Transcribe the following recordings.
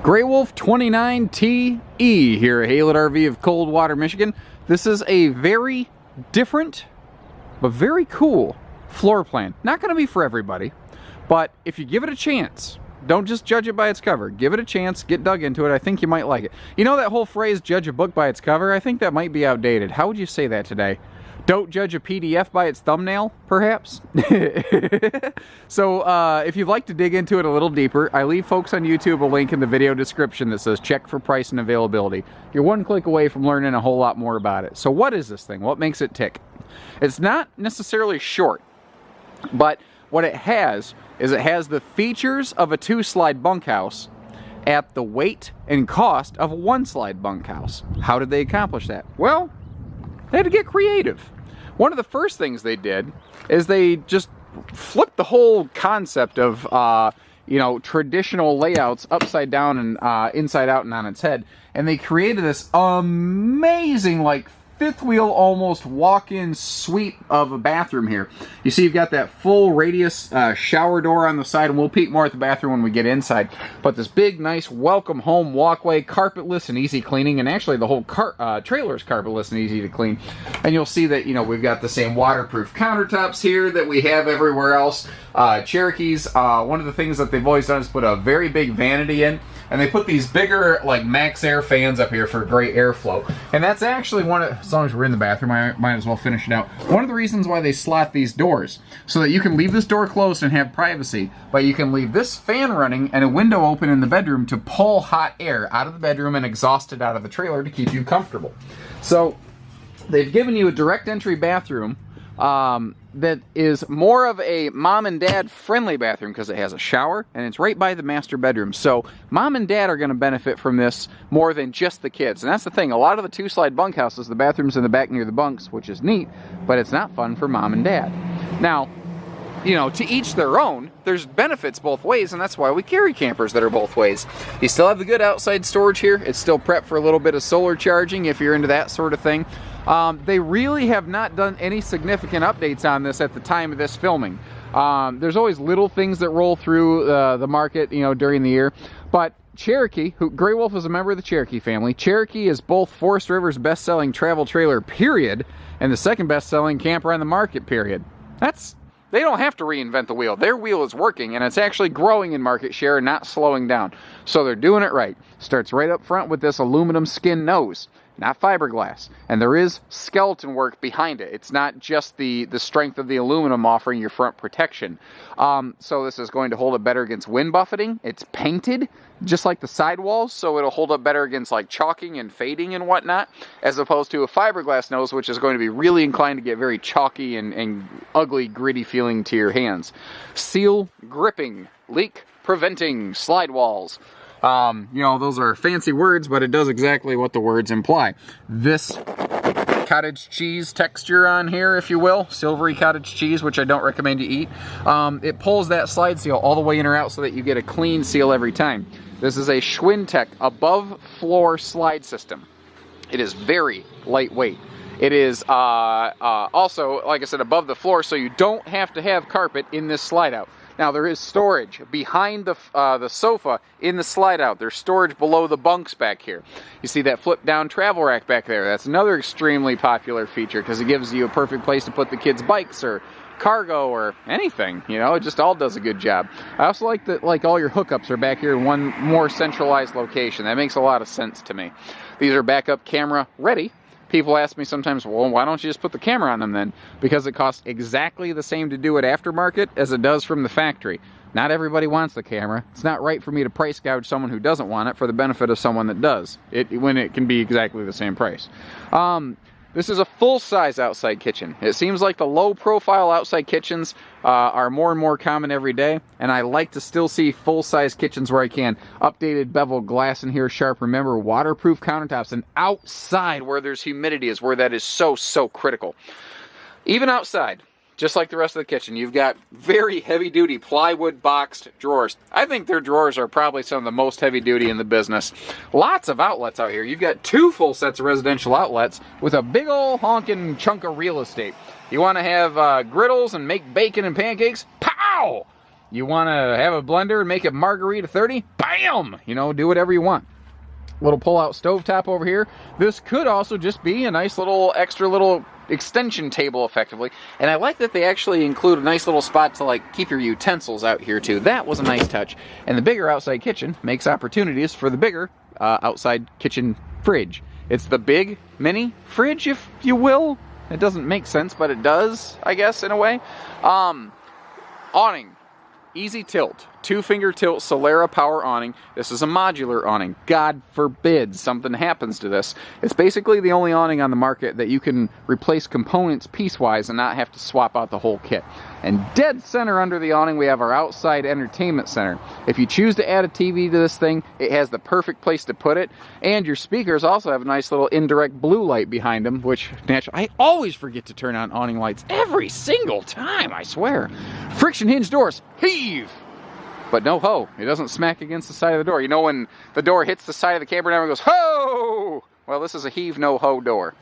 Gray Wolf 29TE here at HaylettRV of Coldwater, Michigan. This is a very different but very cool floor plan. Not going to be for everybody, but if you give it a chance, don't just judge it by its cover. Give it a chance, get dug into it. I think you might like it. You know that whole phrase, judge a book by its cover? I think that might be outdated. How would you say that today? Don't judge a PDF by its thumbnail, perhaps? So, if you'd like to dig into it a little deeper, I leave folks on YouTube a link in the video description that says check for price and availability. You're one click away from learning a whole lot more about it. So what is this thing? What makes it tick? It's not necessarily short, but what it has is it has the features of a 2-slide bunkhouse at the weight and cost of a 1-slide bunkhouse. How did they accomplish that? Well, they had to get creative. One of the first things they did is they just flipped the whole concept of, traditional layouts upside down and inside out and on its head. And they created this amazing, fifth wheel almost walk-in suite of a bathroom here. You see you've got that full radius shower door on the side, and we'll peek more at the bathroom when we get inside. But this big, nice, welcome home walkway, carpetless and easy cleaning, and actually the whole trailer is carpetless and easy to clean. And you'll see that, we've got the same waterproof countertops here that we have everywhere else. Cherokees, one of the things that they've always done is put a very big vanity in, and they put these bigger, max air fans up here for great airflow. And that's actually as long as we're in the bathroom, I might as well finish it out. One of the reasons why they slot these doors, so that you can leave this door closed and have privacy, but you can leave this fan running and a window open in the bedroom to pull hot air out of the bedroom and exhaust it out of the trailer to keep you comfortable. So, they've given you a direct entry bathroom, that is more of a mom and dad friendly bathroom because it has a shower and it's right by the master bedroom. So mom and dad are going to benefit from this more than just the kids. And that's the thing. A lot of the 2-slide bunkhouses, the bathroom's in the back near the bunks, which is neat, but it's not fun for mom and dad. Now, to each their own. There's benefits both ways, and that's why we carry campers that are both ways. You still have the good outside storage here. It's still prepped for a little bit of solar charging if you're into that sort of thing. They really have not done any significant updates on this at the time of this filming. There's always little things that roll through the market, during the year. But Cherokee, Gray Wolf is a member of the Cherokee family. Cherokee is both Forest River's best-selling travel trailer, period, and the second best-selling camper on the market, period. They don't have to reinvent the wheel. Their wheel is working, and it's actually growing in market share and not slowing down. So they're doing it right. Starts right up front with this aluminum skin nose, not fiberglass. And there is skeleton work behind it. It's not just the strength of the aluminum offering your front protection. So this is going to hold up better against wind buffeting. It's painted just like the sidewalls, so it'll hold up better against chalking and fading and whatnot, as opposed to a fiberglass nose, which is going to be really inclined to get very chalky and ugly, gritty feeling to your hands. Seal gripping, leak preventing slide walls. Those are fancy words, but it does exactly what the words imply. This cottage cheese texture on here, if you will, silvery cottage cheese, which I don't recommend you eat. It pulls that slide seal all the way in or out so that you get a clean seal every time. This is a Schwintek above floor slide system. It is very lightweight. It is also, like I said, above the floor, so you don't have to have carpet in this slide out. Now, there is storage behind the sofa in the slide out. There's storage below the bunks back here. You see that flip down travel rack back there. That's another extremely popular feature because it gives you a perfect place to put the kids' bikes or cargo or anything. It just all does a good job. I also like that all your hookups are back here in one more centralized location. That makes a lot of sense to me. These are backup camera ready. People ask me sometimes, well, why don't you just put the camera on them then? Because it costs exactly the same to do it aftermarket as it does from the factory. Not everybody wants the camera. It's not right for me to price gouge someone who doesn't want it for the benefit of someone that does, when it can be exactly the same price. This is a full-size outside kitchen. It seems like the low-profile outside kitchens are more and more common every day, and I like to still see full-size kitchens where I can. Updated bevel glass in here, sharp. Remember, waterproof countertops, and outside where there's humidity is where that is so, so critical. Even outside, just like the rest of the kitchen, you've got very heavy-duty plywood boxed drawers. I think their drawers are probably some of the most heavy-duty in the business. Lots of outlets out here. You've got 2 full sets of residential outlets with a big old honking chunk of real estate. You want to have griddles and make bacon and pancakes? Pow! You want to have a blender and make it margarita 30? Bam! You know, do whatever you want. Little pull-out stovetop over here. This could also just be a nice little extra little extension table, effectively. And I like that they actually include a nice little spot to like keep your utensils out here too. That was a nice touch. And the bigger outside kitchen makes opportunities for the bigger outside kitchen fridge. It's the big mini fridge, if you will. It doesn't make sense, but it does, I guess, in a way. Awning. Easy tilt, 2-finger tilt Solera power awning. This is a modular awning. God forbid something happens to this. It's basically the only awning on the market that you can replace components piecewise and not have to swap out the whole kit. And dead center under the awning, we have our outside entertainment center. If you choose to add a TV to this thing, it has the perfect place to put it. And your speakers also have a nice little indirect blue light behind them, which naturally, I always forget to turn on awning lights every single time, I swear. Friction hinge doors, heave! But no ho, it doesn't smack against the side of the door. You know when the door hits the side of the camper and everyone goes, ho! Well, this is a heave, no ho door.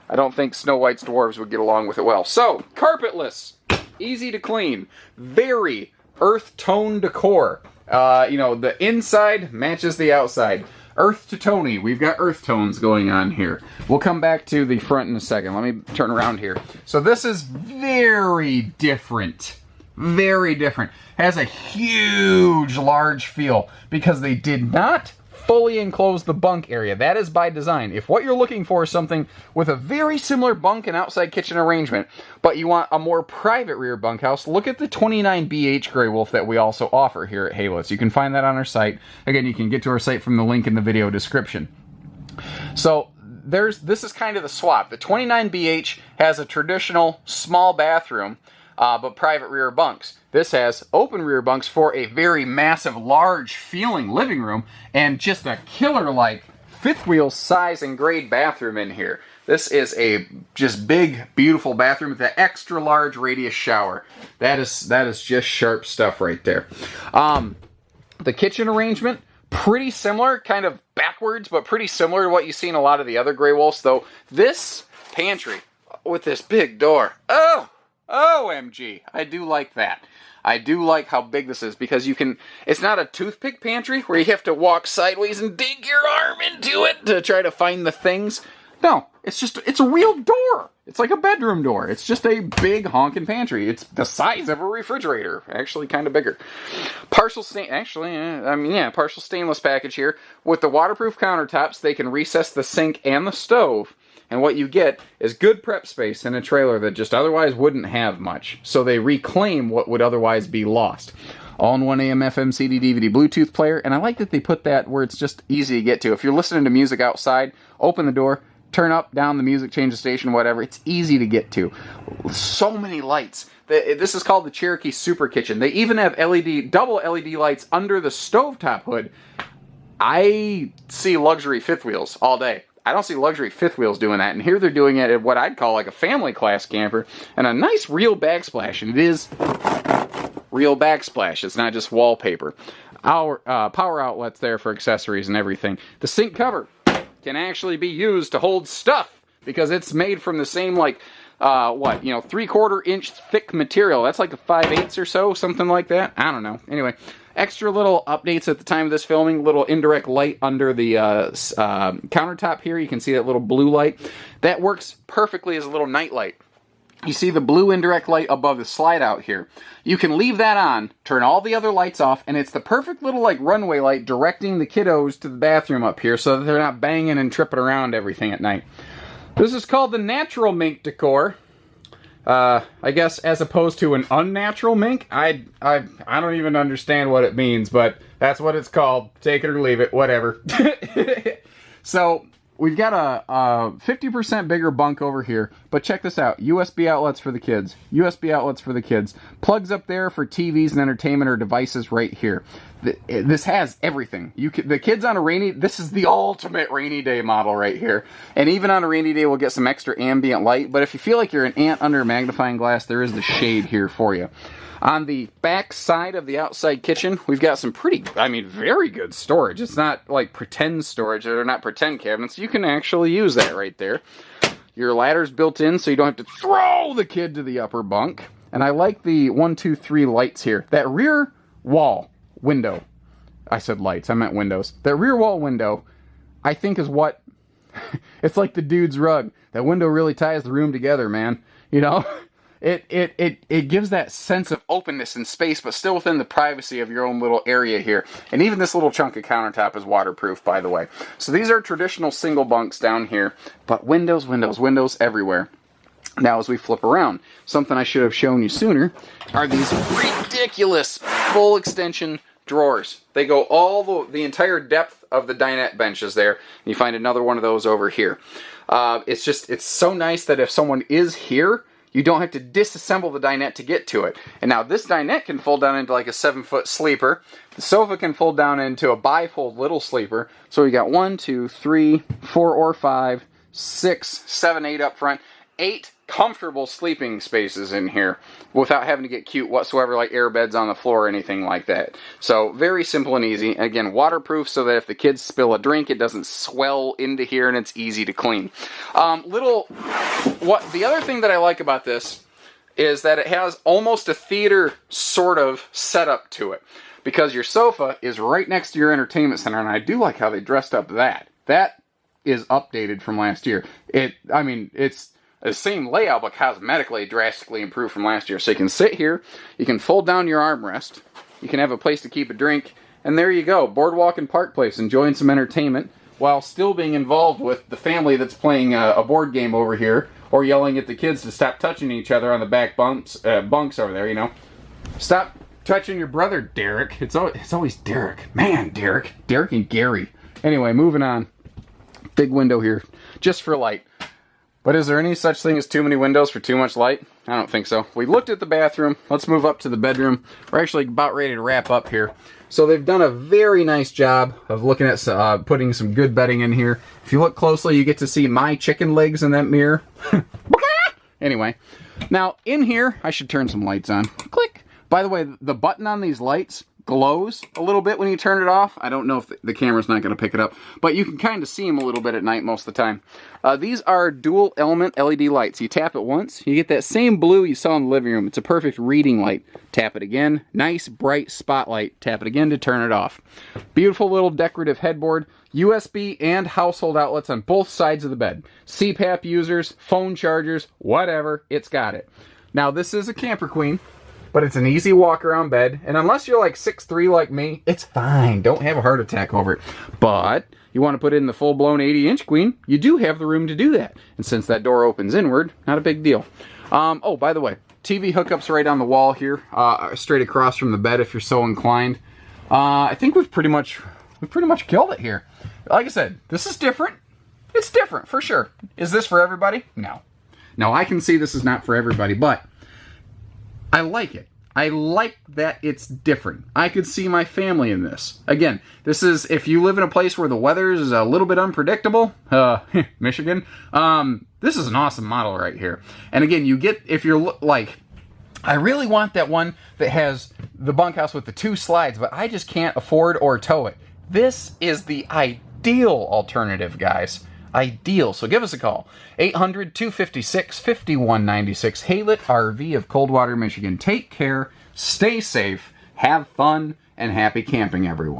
I don't think Snow White's dwarves would get along with it well. So, carpetless, easy to clean, very earth tone decor. You know, the inside matches the outside. Earth to Tony, we've got earth tones going on here. We'll come back to the front in a second. Let me turn around here. So this is very different. Very different. Has a huge, large feel because they did not fully enclose the bunk area. That is by design. If what you're looking for is something with a very similar bunk and outside kitchen arrangement, but you want a more private rear bunkhouse, look at the 29BH Grey Wolf that we also offer here at Haylett. So you can find that on our site. Again, you can get to our site from the link in the video description. So this is kind of the swap. The 29BH has a traditional small bathroom, but private rear bunks. This has open rear bunks for a very massive, large feeling living room and just a killer-like fifth wheel size and grade bathroom in here. This is a just big, beautiful bathroom with an extra large radius shower. That is just sharp stuff right there. The kitchen arrangement, pretty similar, kind of backwards, but pretty similar to what you see in a lot of the other Grey Wolves, though this pantry with this big door, OMG, I do like that. I do like how big this is because you can, it's not a toothpick pantry where you have to walk sideways and dig your arm into it to try to find the things. No, it's a real door. It's like a bedroom door. It's just a big honking pantry. It's the size of a refrigerator, actually kind of bigger. Partial stainless package here. With the waterproof countertops, they can recess the sink and the stove. And what you get is good prep space in a trailer that just otherwise wouldn't have much. So they reclaim what would otherwise be lost. All-in-one AM, FM, CD, DVD, Bluetooth player. And I like that they put that where it's just easy to get to. If you're listening to music outside, open the door, turn up, down the music, change the station, whatever. It's easy to get to. So many lights. This is called the Cherokee Super Kitchen. They even have double LED lights under the stovetop hood. I see luxury fifth wheels all day. I don't see luxury fifth wheels doing that, and here they're doing it at what I'd call like a family class camper, and a nice real backsplash, and it is real backsplash. It's not just wallpaper. Our power outlets there for accessories and everything. The sink cover can actually be used to hold stuff, because it's made from the same, like, 3/4 inch thick material. That's like a 5/8 or so, something like that. I don't know. Anyway, extra little updates at the time of this filming. Little indirect light under the countertop here. You can see that little blue light. That works perfectly as a little night light. You see the blue indirect light above the slide out here. You can leave that on, turn all the other lights off, and it's the perfect little like runway light directing the kiddos to the bathroom up here so that they're not banging and tripping around everything at night. This is called the natural mink decor. I guess as opposed to an unnatural mink. I don't even understand what it means, but that's what it's called. Take it or leave it, whatever. So we've got a 50% bigger bunk over here, but check this out. USB outlets for the kids. USB outlets for the kids. Plugs up there for TVs and entertainment or devices right here. This has everything. The kids on a rainy, this is the ultimate rainy day model right here. And even on a rainy day, we'll get some extra ambient light. But if you feel like you're an ant under a magnifying glass, there is the shade here for you. On the back side of the outside kitchen, we've got some very good storage. It's not like pretend storage. They're not pretend cabinets. You can actually use that right there. Your ladder's built in so you don't have to throw the kid to the upper bunk. And I like the 1, 2, 3 lights here. That rear wall window, I said lights, I meant windows. That rear wall window, I think is what, it's like the dude's rug. That window really ties the room together, man. You know? It gives that sense of openness and space, but still within the privacy of your own little area here. And even this little chunk of countertop is waterproof, by the way. So these are traditional single bunks down here, but windows, windows, windows everywhere. Now, as we flip around, something I should have shown you sooner are these ridiculous full extension drawers. They go all the entire depth of the dinette benches there. And you find another one of those over here. It's so nice that if someone is here, you don't have to disassemble the dinette to get to it. And now this dinette can fold down into like a 7-foot sleeper. The sofa can fold down into a bifold little sleeper. So we got 1, 2, 3, 4 or 5, 6, 7, 8 up front. 8 comfortable sleeping spaces in here without having to get cute whatsoever, like air beds on the floor or anything like that. So very simple and easy. Again, waterproof so that if the kids spill a drink, it doesn't swell into here and it's easy to clean. The other thing that I like about this is that it has almost a theater sort of setup to it, because your sofa is right next to your entertainment center, and I do like how they dressed up that. That is updated from last year. It's the same layout, but cosmetically drastically improved from last year. So you can sit here, you can fold down your armrest, you can have a place to keep a drink, and there you go. Boardwalk and Park Place, enjoying some entertainment while still being involved with the family that's playing a board game over here, or yelling at the kids to stop touching each other on the back bunks over there, you know. Stop touching your brother, Derek. It's always Derek. Man, Derek and Gary. Anyway, moving on. Big window here, just for light. But is there any such thing as too many windows for too much light? I don't think so. We looked at the bathroom. Let's move up to the bedroom. We're actually about ready to wrap up here. So they've done a very nice job of looking at putting some good bedding in here. If you look closely, you get to see my chicken legs in that mirror. Anyway, now in here, I should turn some lights on. Click. By the way, the button on these lights glows a little bit when you turn it off. I don't know if the camera's not going to pick it up, but you can kind of see them a little bit at night most of the time. These are dual element LED lights. You tap it once, you get that same blue you saw in the living room. It's a perfect reading light. Tap it again, nice bright spotlight. Tap it again to turn it off. Beautiful little decorative headboard. USB and household outlets on both sides of the bed. CPAP users, phone chargers, whatever, it's got it. Now this is a camper queen, but it's an easy walk around bed, and unless you're like 6'3" like me, it's fine. Don't have a heart attack over it. But you want to put in the full-blown 80-inch queen, you do have the room to do that. And since that door opens inward, not a big deal. Oh, by the way, TV hookups right on the wall here, straight across from the bed if you're so inclined. I think we've pretty much killed it here. Like I said, this is different. It's different for sure. Is this for everybody? No. No, I can see this is not for everybody, but I like it. I like that it's different. I could see my family in this. Again, this is, if you live in a place where the weather is a little bit unpredictable, Michigan, this is an awesome model right here. And again, you get, if you're like, I really want that one that has the bunkhouse with the 2 slides, but I just can't afford or tow it. This is the ideal alternative, guys. Ideal. So give us a call. 800-256-5196. HaylettRV of Coldwater, Michigan. Take care, stay safe, have fun, and happy camping, everyone.